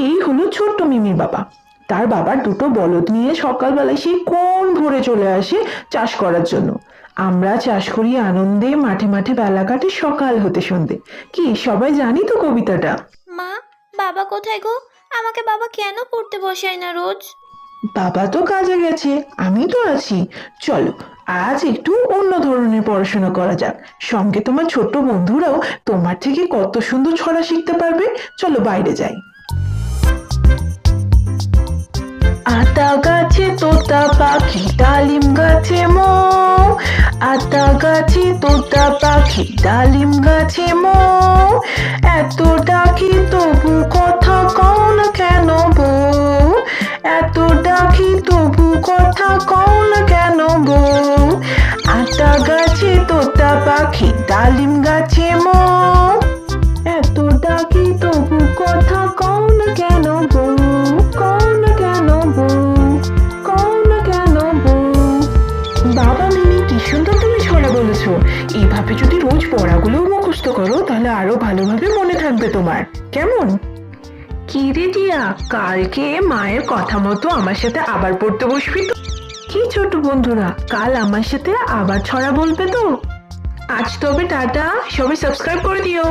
এই হলো ছোট্ট মিমির বাবা। তার বাবার দুটো বলদ নিয়ে সকালবেলায় সেই কোন ভোরে চলে আসে চাষ করার জন্য। আমরা চাষ করি আনন্দে, মাঠে মাঠে বেলা কাটে সকাল হতে সন্ধে। কি সবাই জানি তো কবিতাটা? মা, বাবা কোথায় গো? আমাকে বাবা কেন পড়তে বসায় না রোজ? বাবা তো কাজে গেছে, আমি তো আছি। চলো, আজ একটু অন্য ধরনের পড়াশোনা করা যাক। সঙ্গে তোমার ছোট্ট বন্ধুরাও তোমার থেকে কত সুন্দর ছড়া শিখতে পারবে। চলো বাইরে যাই। আতা গাছে তোতা পাখি, ডালিম গাছে মৌ। আতা গাছে তোতা পাখি, ডালিম গাছে মৌ। এত ডাকি তবু কথা কও না কেন বউ? এত ডাকি তবু কথা কও না কেন বউ? আতা গাছে তোতা পাখি, ডালিম গাছে মৌ। এত ডাকি তবু কথা কও না কেন বউ? কও না কেন বউ? কও না কেন বউ? বাবা মিমি, কি সুন্দর তুমি ছড়া বলেছো। এইভাবে যদি রোজ পড়াগুলো মুখস্থ করো তাহলে আরো ভালোভাবে মনে থাকবে তোমার। কেমন? কি রে টিয়া, কালকে মায়ের কথা মতো আমার সাথে আবার পড়তে বসবি তো? কি ছোট বন্ধুরা, কাল আমার সাথে আবার ছড়া বলবে তো? আজ তবে টাটা, সবাই সাবস্ক্রাইব করে দিও।